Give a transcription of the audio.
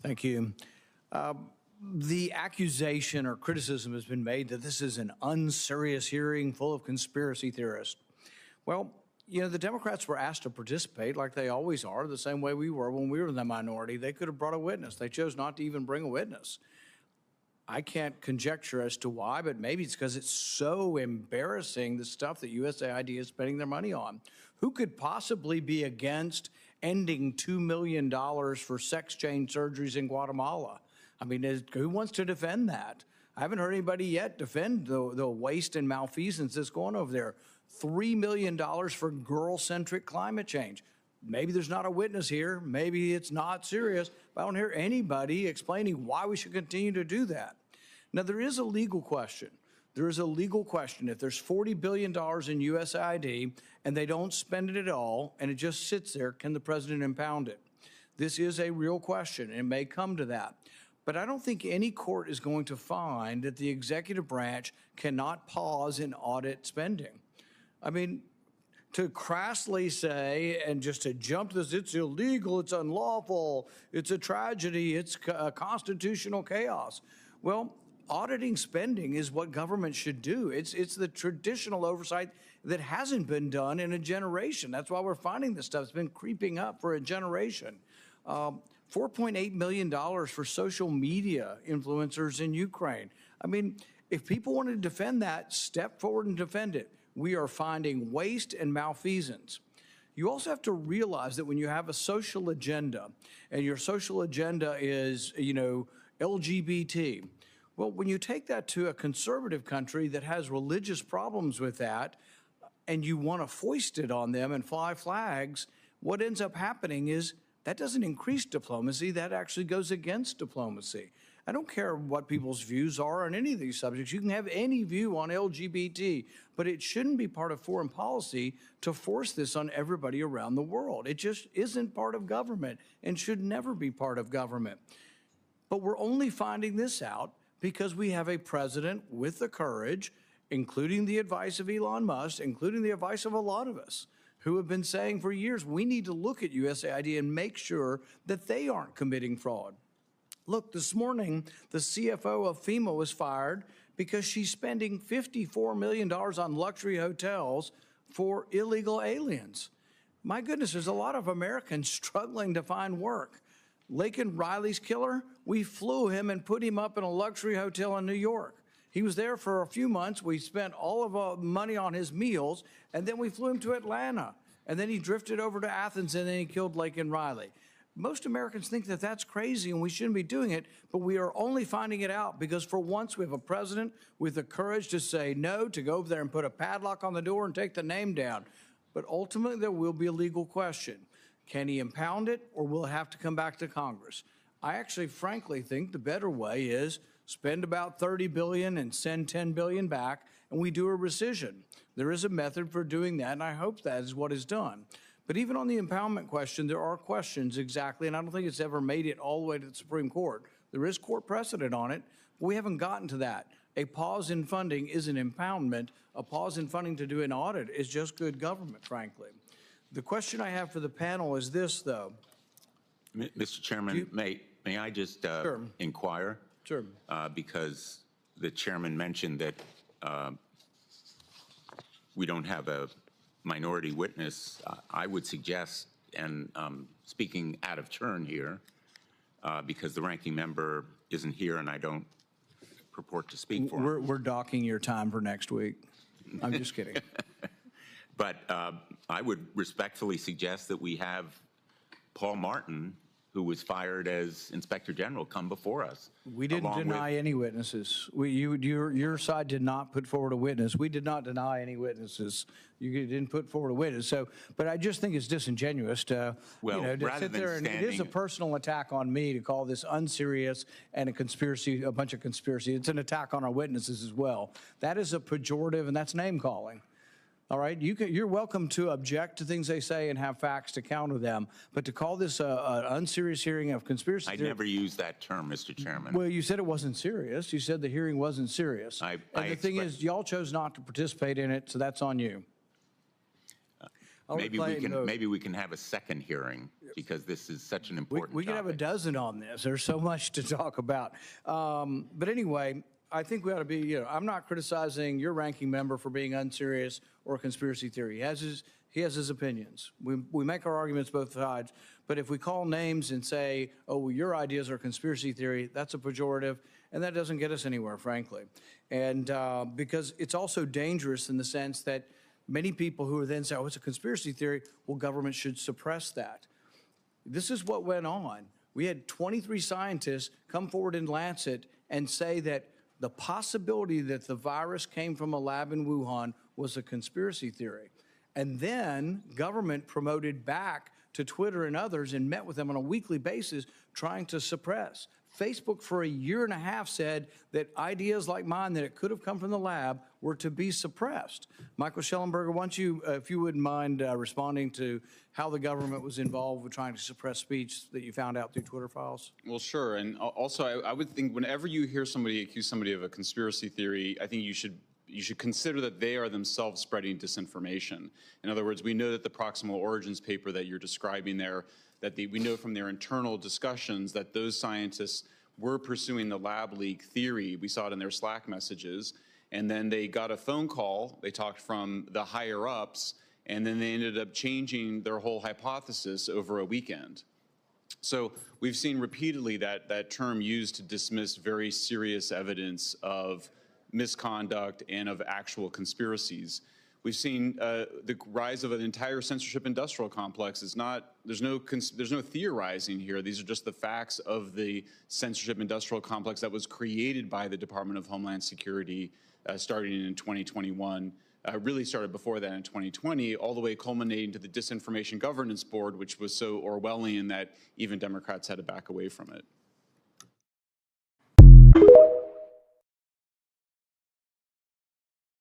Thank you. The accusation or criticism has been made that this is an unserious hearing full of conspiracy theorists. Well, you know, the Democrats were asked to participate like they always are, the same way we were when we were in the minority. They could have brought a witness. They chose not to even bring a witness. I can't conjecture as to why, but maybe it's because it's so embarrassing, the stuff that USAID is spending their money on. Who could possibly be against ending $2 million for sex change surgeries in Guatemala? I mean, who wants to defend that? I haven't heard anybody yet defend the waste and malfeasance that's going over there. $3 million for girl-centric climate change. Maybe there's not a witness here. Maybe it's not serious. But I don't hear anybody explaining why we should continue to do that. Now, there is a legal question. There is a legal question. If there's $40 billion in USAID and they don't spend it at all and it just sits there, can the president impound it? This is a real question, and it may come to that. But I don't think any court is going to find that the executive branch cannot pause and audit spending. I mean, to crassly say and just to jump to this, it's illegal, it's unlawful, it's a tragedy, it's a constitutional chaos. Well, auditing spending is what government should do. It's the traditional oversight that hasn't been done in a generation. That's why we're finding this stuff. It's been creeping up for a generation. $4.8 million for social media influencers in Ukraine. I mean, if people want to defend that, step forward and defend it. We are finding waste and malfeasance. You also have to realize that when you have a social agenda, and your social agenda is, you know, LGBT, well, when you take that to a conservative country that has religious problems with that, and you want to foist it on them and fly flags, what ends up happening is that doesn't increase diplomacy, that actually goes against diplomacy. I don't care what people's views are on any of these subjects. You can have any view on LGBT, but it shouldn't be part of foreign policy to force this on everybody around the world. It just isn't part of government and should never be part of government. But we're only finding this out because we have a president with the courage, including the advice of Elon Musk, including the advice of a lot of us, who have been saying for years, we need to look at USAID and make sure that they aren't committing fraud. Look, this morning, the CFO of FEMA was fired because she's spending $54 million on luxury hotels for illegal aliens. My goodness, there's a lot of Americans struggling to find work. Laken Riley's killer, we flew him and put him up in a luxury hotel in New York. He was there for a few months. We spent all of our money on his meals, and then we flew him to Atlanta. And then he drifted over to Athens, and then he killed Laken Riley. Most Americans think that that's crazy and we shouldn't be doing it, but we are only finding it out because for once we have a president with the courage to say no, to go over there and put a padlock on the door and take the name down. But ultimately, there will be a legal question. Can he impound it, or will it have to come back to Congress? I actually, frankly, think the better way is spend about $30 billion and send $10 billion back, and we do a rescission. There is a method for doing that, and I hope that is what is done. But even on the impoundment question, there are questions exactly, and I don't think it's ever made it all the way to the Supreme Court. There is court precedent on it, but we haven't gotten to that. A pause in funding is an impoundment. A pause in funding to do an audit is just good government, frankly. The question I have for the panel is this, though. Mr. Chairman, may I just Sure. inquire? Sure. Because the chairman mentioned that we don't have a minority witness. I would suggest, and speaking out of turn here, because the ranking member isn't here and I don't purport to speak for him. We're docking your time for next week. I'm just kidding. But I would respectfully suggest that we have Paul Martin, who was fired as Inspector General, come before us. We didn't deny any witnesses. Your side did not put forward a witness. We did not deny any witnesses. You didn't put forward a witness. So, but I just think it's disingenuous to, to sit there and it is a personal attack on me to call this unserious and a conspiracy, a bunch of conspiracy. It's an attack on our witnesses as well. That is a pejorative, and that's name calling. All right, you're welcome to object to things they say and have facts to counter them, but to call this an unserious hearing of conspiracy I never used that term, Mr. Chairman. Well, you said it wasn't serious. You said the hearing wasn't serious. And the thing is, y'all chose not to participate in it, so that's on you. Maybe we can have a second hearing because this is such an important We could have a topic. dozen on this. There's so much to talk about. But anyway, I think we ought to be, I'm not criticizing your ranking member for being unserious or a conspiracy theory. He has his opinions. We make our arguments both sides. But if we call names and say, oh, well, your ideas are conspiracy theory, that's a pejorative, and that doesn't get us anywhere, frankly. And because it's also dangerous in the sense that many people who are then say, oh, it's a conspiracy theory, well, government should suppress that. This is what went on. We had 23 scientists come forward in Lancet and say that the possibility that the virus came from a lab in Wuhan was a conspiracy theory. And then government promoted back to Twitter and others and met with them on a weekly basis trying to suppress. Facebook for a year and a half said that ideas like mine that it could have come from the lab were to be suppressed. Michael Schellenberger, why don't you, if you wouldn't mind responding to how the government was involved with trying to suppress speech that you found out through Twitter files? Well, sure. And also, I would think whenever you hear somebody accuse somebody of a conspiracy theory, I think you should consider that they are themselves spreading disinformation. In other words, we know that the proximal origins paper that you're describing there, we know from their internal discussions that those scientists were pursuing the lab leak theory. We saw it in their Slack messages. And then they got a phone call. They talked from the higher ups, and then they ended up changing their whole hypothesis over a weekend. So we've seen repeatedly that term used to dismiss very serious evidence of misconduct and of actual conspiracies. We've seen the rise of an entire censorship industrial complex. There's no theorizing here. These are just the facts of the censorship industrial complex that was created by the Department of Homeland Security starting in 2021. Really started before that in 2020, all the way culminating to the Disinformation Governance Board, which was so Orwellian that even Democrats had to back away from it.